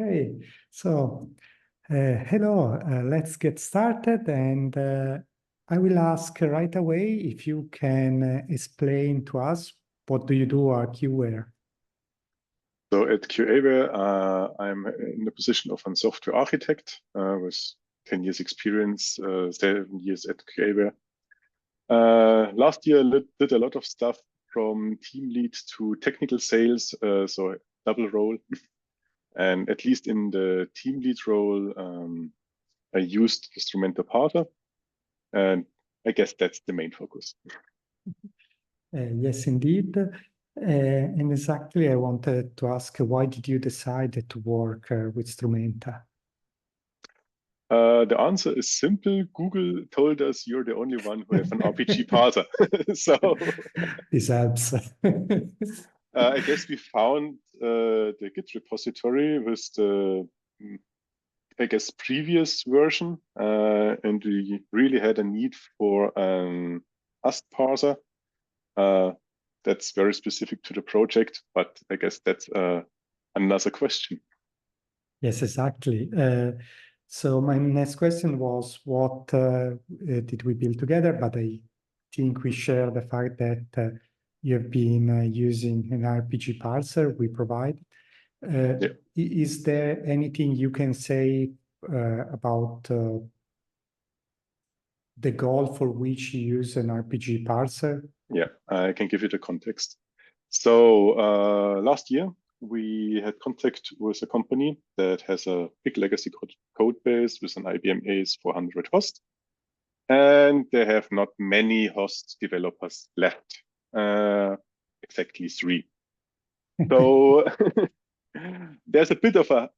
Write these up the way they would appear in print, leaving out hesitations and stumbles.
Okay, so hello, let's get started, and I will ask right away if you can explain to us what do you do at QAware. So at QAware, I'm in the position of a software architect with 10 years experience, 7 years at QAware. Last year, did a lot of stuff from team lead to technical sales, so double role. And at least in the team lead role, I used Instrumental Partner, and I guess that's the main focus. Yes, indeed. And exactly, I wanted to ask, why did you decide to work with Strumenta? The answer is simple. Google told us you're the only one who has an RPG parser. So This helps. I guess we found the Git repository with the, I guess, previous version, and we really had a need for an AST parser. That's very specific to the project, but I guess that's another question. Yes, exactly. So my next question was, what did we build together? But I think we share the fact that you have been using an RPG parser we provide. Yeah. Is there anything you can say about the goal for which you use an RPG parser? Yeah, I can give you the context. So last year, we had contact with a company that has a big legacy code base with an IBM AS400 host. And they have not many host developers left, exactly 3. So there's a bit of a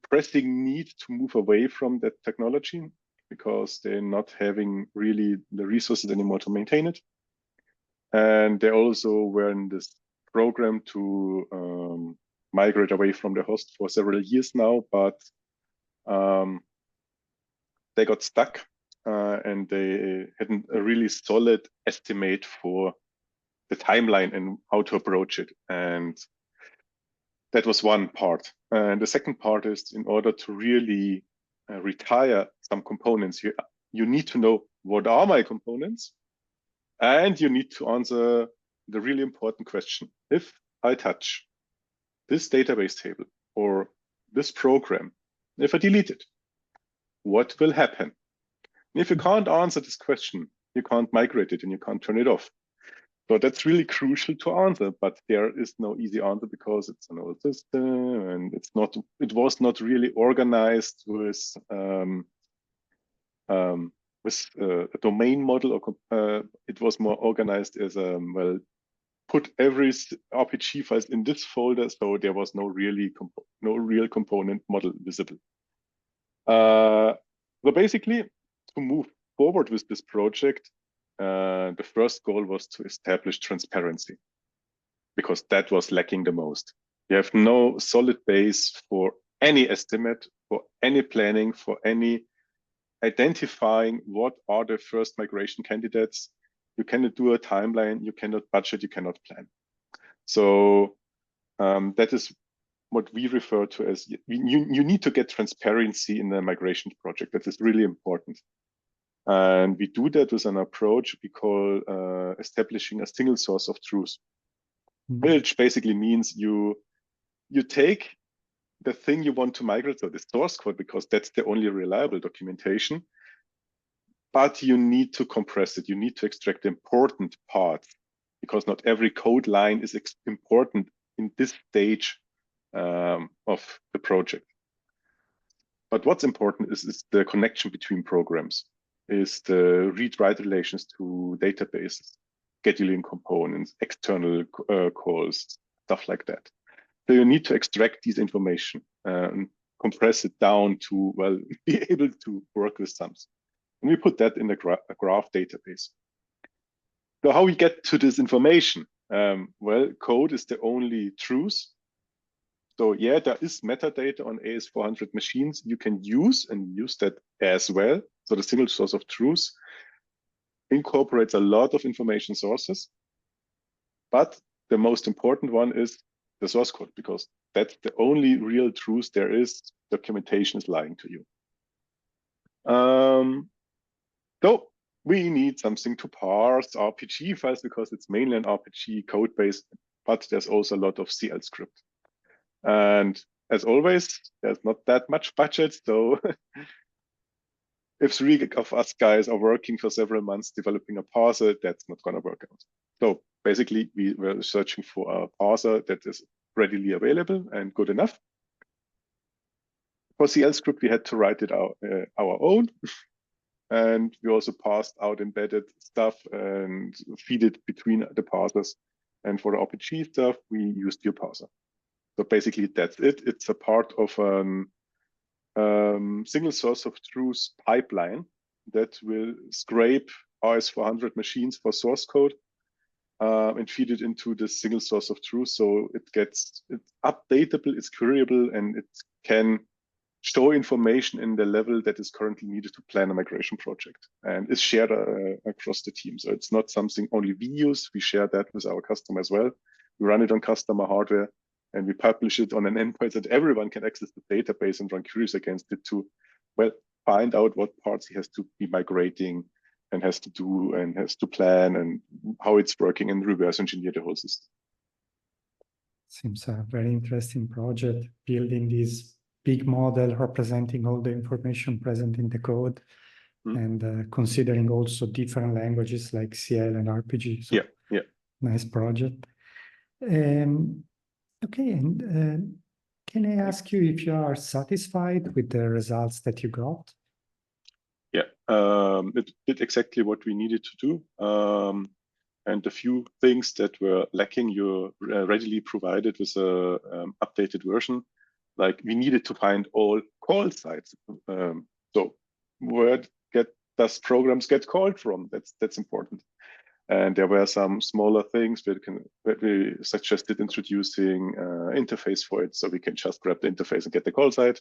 pressing need to move away from that technology because they're not having really the resources anymore to maintain it. And they also were in this program to migrate away from the host for several years now, but they got stuck and they hadn't a really solid estimate for the timeline and how to approach it. And that was one part. And the second part is, in order to really retire some components, you need to know what are my components, and you need to answer the really important question. If I touch this database table or this program, if I delete it, what will happen? And if you can't answer this question, you can't migrate it and you can't turn it off. So that's really crucial to answer, but there is no easy answer because it's an old system and it was not really organized with a domain model, or it was more organized as well, put every RPG files in this folder, so there was no real component model visible. So basically, to move forward with this project, the first goal was to establish transparency, because that was lacking the most. You have no solid base for any estimate, for any planning, for any identifying what are the first migration candidates. You cannot do a timeline, you cannot budget, you cannot plan. So that is what we refer to as, you need to get transparency in the migration project. That is really important. And we do that with an approach we call establishing a single source of truth, which basically means you take the thing you want to migrate, so the source code, because that's the only reliable documentation, but you need to compress it. You need to extract the important parts, because not every code line is important in this stage of the project. But what's important is the connection between programs, is the read-write relations to databases, scheduling components, external calls, stuff like that. So you need to extract these information and compress it down to, well, be able to work with sums. And we put that in a graph database. So how we get to this information? Well, code is the only truth. So yeah, there is metadata on AS400 machines you can use and use that as well. So the single source of truth incorporates a lot of information sources. But the most important one is the source code, because that's the only real truth there is. Documentation is lying to you. So we need something to parse RPG files because it's mainly an RPG code base, but there's also a lot of CL script. And as always, there's not that much budget. So if 3 of us guys are working for several months developing a parser, that's not going to work out. So basically, we were searching for a parser that is readily available and good enough. For CL script, we had to write it our own. And we also parsed out embedded stuff and feed it between the parsers. And for the RPG stuff, we used your parser. So basically, that's it. It's a part of a single source of truth pipeline that will scrape RS400 machines for source code and feed it into the single source of truth. So it's updatable, it's queryable, and it can show information in the level that is currently needed to plan a migration project, and is shared across the team. So it's not something only we use. We share that with our customer as well. We run it on customer hardware, and we publish it on an endpoint that everyone can access the database and run queries against it to, well, find out what parts he has to be migrating and has to do and has to plan and how it's working and reverse engineer the whole system. Seems a very interesting project, building this big model representing all the information present in the code and considering also different languages like CL and RPG. So yeah. Nice project. Okay, and can I ask you if you are satisfied with the results that you got? Yeah, it did exactly what we needed to do. And the few things that were lacking, you readily provided with a updated version. Like we needed to find all call sites. So where does programs get called from? That's important. And there were some smaller things that we suggested introducing interface for it, so we can just grab the interface and get the call site.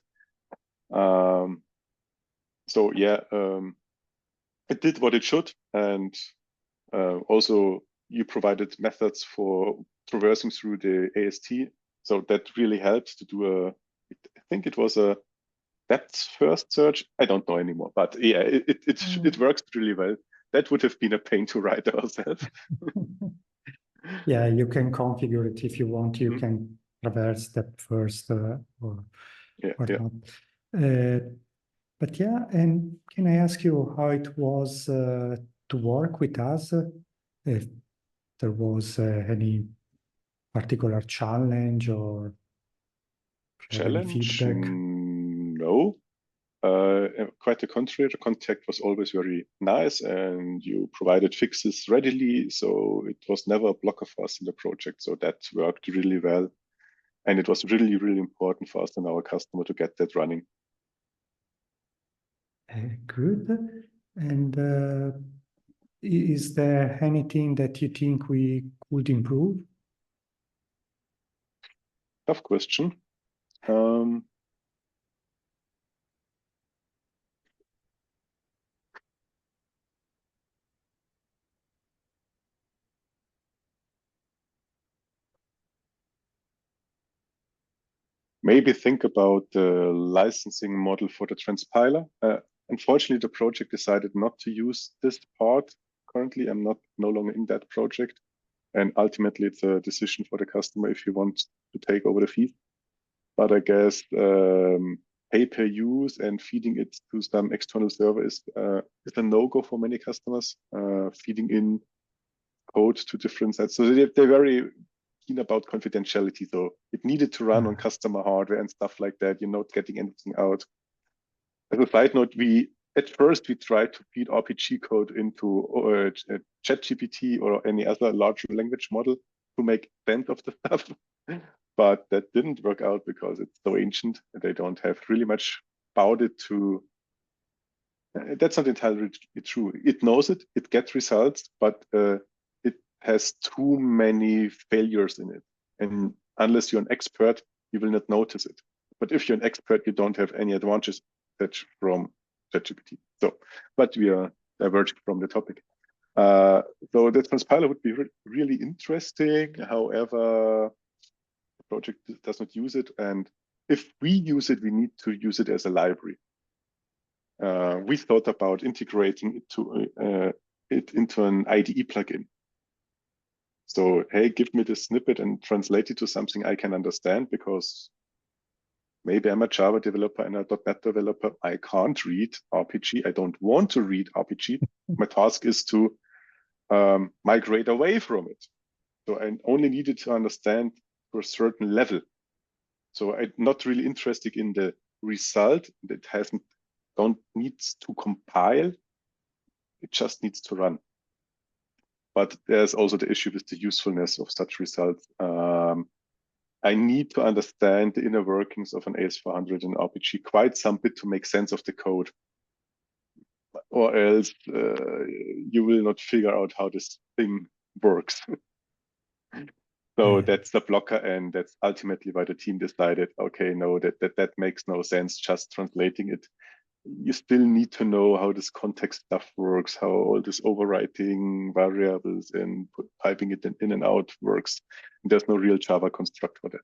So yeah, it did what it should, and also you provided methods for traversing through the AST, so that really helped to do I think it was a depth first search. I don't know anymore, but yeah, it works really well. That would have been a pain to write ourselves. Yeah, you can configure it if you want. You can traverse step first or not. But yeah, and can I ask you how it was to work with us? If there was any particular challenge or any feedback? No. Quite the contrary, the contact was always very nice and you provided fixes readily. So it was never a blocker for us in the project. So that worked really well. And it was really, really important for us and our customer to get that running. Good. And is there anything that you think we could improve? Tough question. Maybe think about the licensing model for the transpiler. Unfortunately, the project decided not to use this part. Currently, I'm no longer in that project. And ultimately, it's a decision for the customer if you want to take over the feed. But I guess pay-per-use and feeding it to some external server is a no-go for many customers, feeding in code to different sites. So they're very keen about confidentiality. So it needed to run on customer hardware and stuff like that. You're not getting anything out. As a side note, at first we tried to feed RPG code into ChatGPT or any other large language model to make sense of the stuff. But that didn't work out because it's so ancient and they don't have really much about it to. That's not entirely true. It knows it, it gets results, but it has too many failures in it. And unless you're an expert, you will not notice it. But if you're an expert, you don't have any advantages from ChatGPT. So, but we are diverging from the topic. So the transpiler would be really interesting. However, project does not use it. And if we use it, we need to use it as a library. We thought about integrating it into an IDE plugin. So, hey, give me this snippet and translate it to something I can understand, because maybe I'm a Java developer and a .NET developer. I can't read RPG. I don't want to read RPG. My task is to migrate away from it. So I only needed to understand to a certain level. So I'm not really interested in the result. It don't needs to compile. It just needs to run. But there's also the issue with the usefulness of such results. I need to understand the inner workings of an AS400 and RPG quite some bit to make sense of the code. Or else you will not figure out how this thing works. So that's the blocker, and that's ultimately why the team decided, okay, no, that makes no sense just translating it. You still need to know how this context stuff works, how all this overwriting variables and piping it in and out works. And there's no real Java construct for that.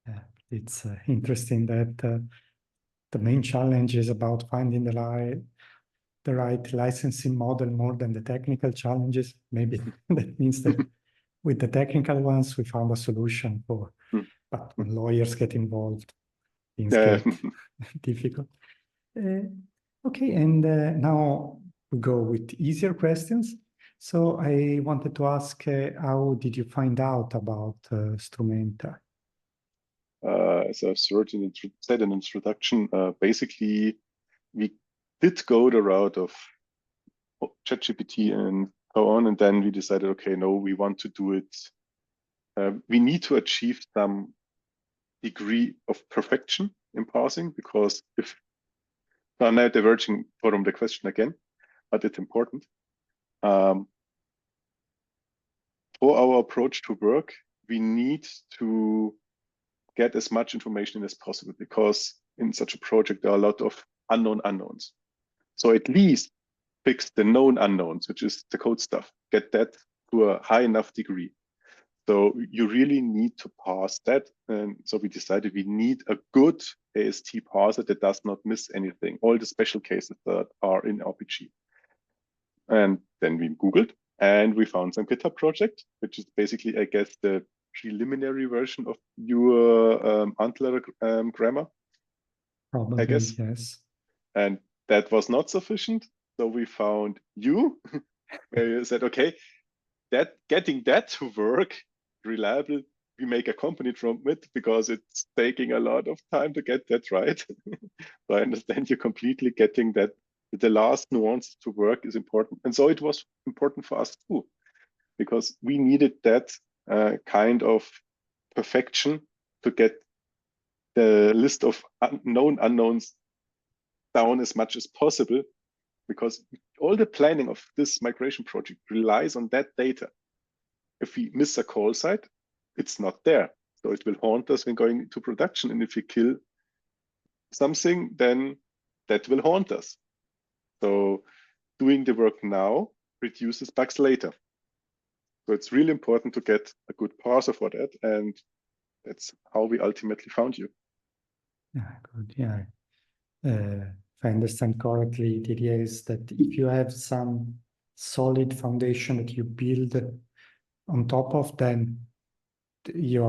Yeah, it's interesting that the main challenge is about finding the right licensing model more than the technical challenges. Maybe that means that with the technical ones, we found a solution for, but when lawyers get involved, things get difficult. Okay, and now we go with easier questions. So I wanted to ask, how did you find out about Strumenta? As I've said in introduction, basically we did go the route of ChatGPT and so on, and then we decided, okay, no, we want to do it. We need to achieve some degree of perfection in parsing, because if I'm now diverging from the question again, but it's important. For our approach to work, we need to get as much information as possible, because in such a project, there are a lot of unknown unknowns. So at least fix the known unknowns, which is the code stuff, get that to a high enough degree. So you really need to parse that. And so we decided we need a good AST parser that does not miss anything, all the special cases that are in RPG. And then we Googled and we found some GitHub project, which is basically, I guess, the preliminary version of your Antler grammar. Probably, I guess. yes. And that was not sufficient. So we found you, where you said, okay, getting that to work reliable, we make a company from it, because it's taking a lot of time to get that right. So I understand you completely. Getting that, the last nuance to work is important. And so it was important for us too, because we needed that kind of perfection to get the list of known unknowns down as much as possible, because all the planning of this migration project relies on that data. If we miss a call site, it's not there. So it will haunt us when going into production. And if we kill something, then that will haunt us. So doing the work now reduces bugs later. So it's really important to get a good parser for that. And that's how we ultimately found you. Yeah, good. Yeah. If I understand correctly, the idea is that if you have some solid foundation that you build on top of, then you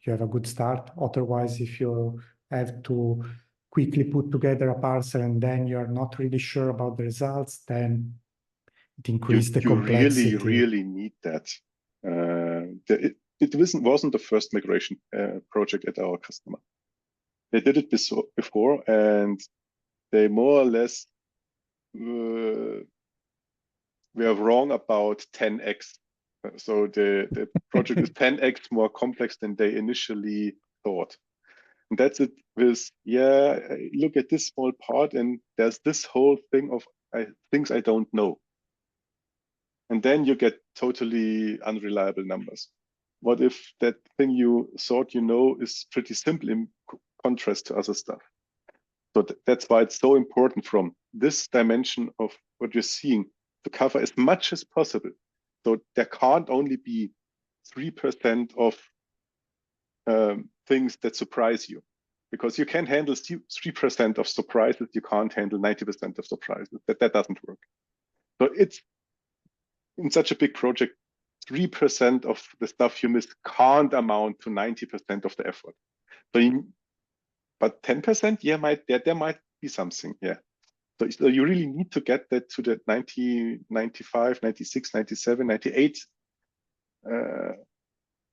have a good start. Otherwise, if you have to quickly put together a parser and then you're not really sure about the results, then it increases the complexity. You really need that. It wasn't the first migration project at our customer. They did it before, and they more or less were wrong about 10x. So the project is 10x more complex than they initially thought. And that's it with, yeah, look at this small part and there's this whole thing of things I don't know. And then you get totally unreliable numbers. What if that thing you thought you know is pretty simple in contrast to other stuff? So that's why it's so important from this dimension of what you're seeing to cover as much as possible. So there can't only be 3% of things that surprise you, because you can handle 3% of surprises, you can't handle 90% of surprises. That doesn't work. So it's in such a big project, 3% of the stuff you miss can't amount to 90% of the effort. So but 10%, yeah, there might be something, yeah. So you really need to get that to the 90, 95, 96, 97, 98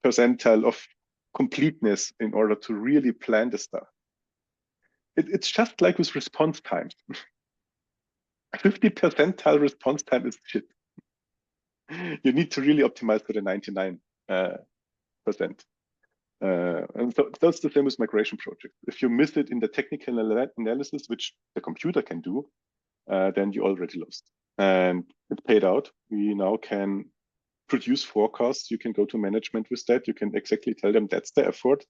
percentile of completeness in order to really plan the stuff. It's just like with response times. 50 percentile response time is shit. You need to really optimize for the 99%. And so that's the same with migration projects. If you miss it in the technical analysis, which the computer can do, then you already lost. And it paid out. We now can produce forecasts. You can go to management with that. You can exactly tell them that's the effort.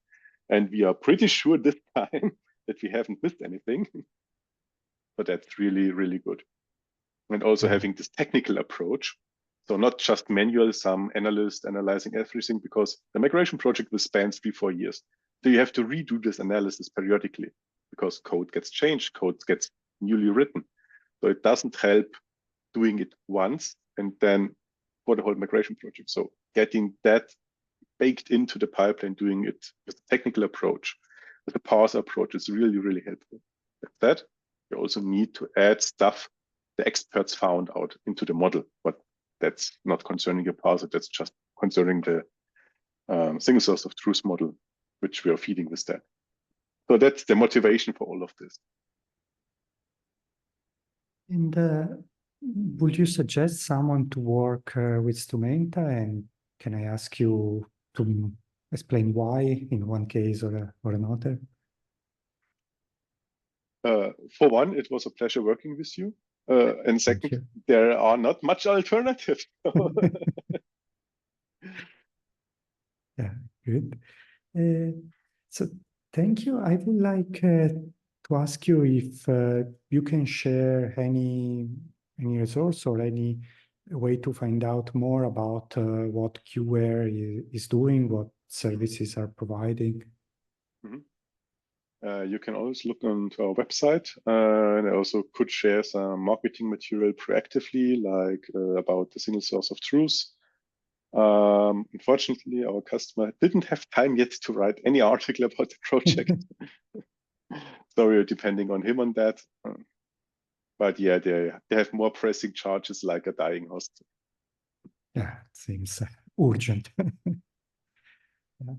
And we are pretty sure this time that we haven't missed anything. But that's really, really good. And also having this technical approach. So not just manual, some analyst analyzing everything, because the migration project will span 3-4 years. So you have to redo this analysis periodically because code gets changed, code gets newly written. So it doesn't help doing it once and then for the whole migration project. So getting that baked into the pipeline, doing it with a technical approach, with a parser approach is really, really helpful. With that, you also need to add stuff the experts found out into the model, but that's not concerning your parser, that's just concerning the single source of truth model, which we are feeding with that. So that's the motivation for all of this. And would you suggest someone to work with Strumenta? And can I ask you to explain why in one case or another? For one, it was a pleasure working with you. And second, there are not much alternatives. Yeah, good. So thank you. I would like to ask you if you can share any resource or any way to find out more about what QAware is doing, what services are providing. Mm-hmm. You can always look onto our website, and I also could share some marketing material proactively, like about the single source of truth. Unfortunately, our customer didn't have time yet to write any article about the project. So we're depending on him on that. But yeah, they have more pressing charges like a dying hospital. Yeah, it seems urgent. Yeah.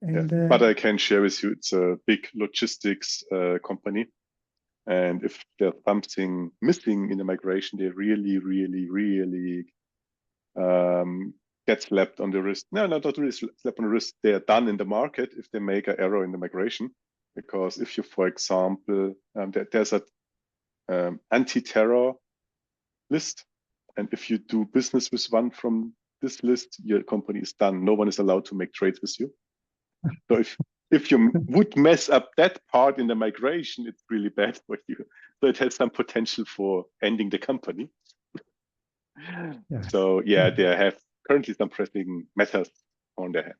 And, yeah. But I can share with you, it's a big logistics company. And if there's something missing in the migration, they really, really, really get slapped on the wrist. No, not really slapped on the wrist. They are done in the market if they make an error in the migration. Because if you, for example, there's a anti-terror list. And if you do business with one from this list, your company is done. No one is allowed to make trades with you. So if you would mess up that part in the migration, it's really bad for you. So it has some potential for ending the company. Yeah. So yeah, they have currently some pressing matters on their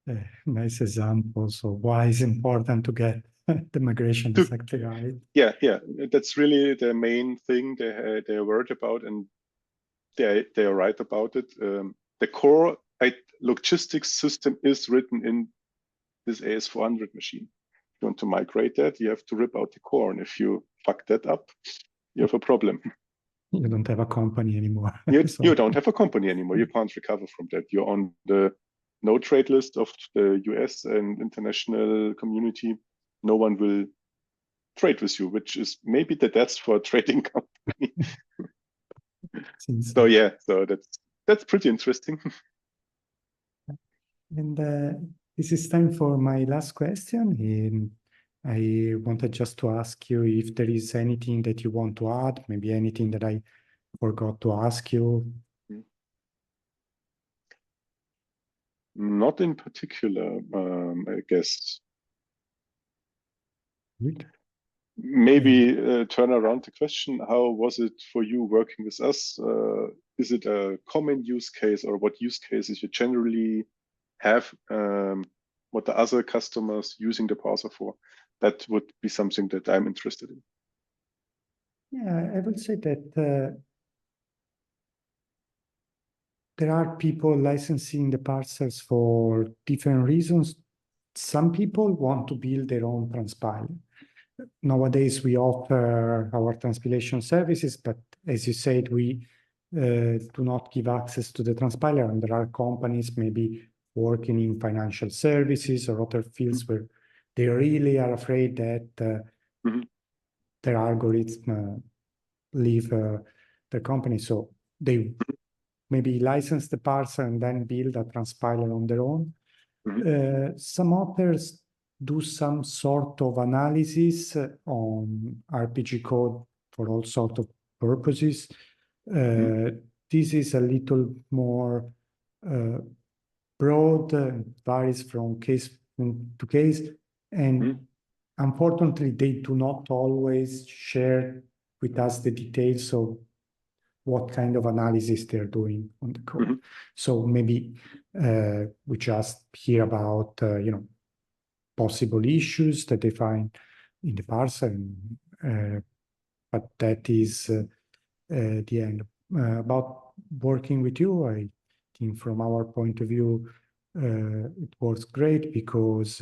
hand. Nice example. So why is important to get the migration exactly right? Yeah, that's really the main thing they're worried about, and they are right about it. The core logistics system is written in this AS400 machine. If you want to migrate that, you have to rip out the core, and if you fuck that up, you have a problem. You don't have a company anymore. You don't have a company anymore. You can't recover from that. You're on the no trade list of the US and international community. No one will trade with you, which is maybe the death for a trading company. So yeah, so that's pretty interesting. And this is time for my last question. I wanted just to ask you if there is anything that you want to add, maybe anything that I forgot to ask you. Not in particular, I guess. Good. Maybe turn around the question, how was it for you working with us? Is it a common use case, or what use cases you generally have what the other customers using the parser for. That would be something that I'm interested in. Yeah, I would say that there are people licensing the parsers for different reasons. Some people want to build their own transpiler. Nowadays, we offer our transpilation services, but as you said, we do not give access to the transpiler, and there are companies maybe working in financial services or other fields where they really are afraid that their algorithm leave the company. So they maybe license the parser and then build a transpiler on their own. Some authors do some sort of analysis on RPG code for all sorts of purposes. This is a little more broad, varies from case to case, and unfortunately, they do not always share with us the details of what kind of analysis they're doing on the code. So maybe we just hear about, possible issues that they find in the parser, but that is the end. About working with you, I think from our point of view, it works great because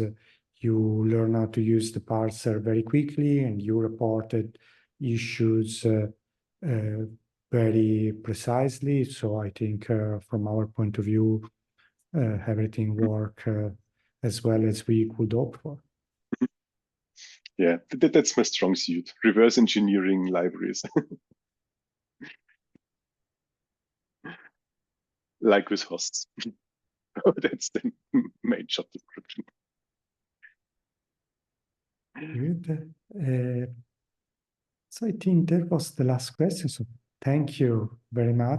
you learn how to use the parser very quickly and you reported issues very precisely. So I think from our point of view, everything worked as well as we could hope for. Yeah, that's my strong suit, reverse engineering libraries. Like with hosts. That's the main job description. Good. So I think that was the last question. So thank you very much.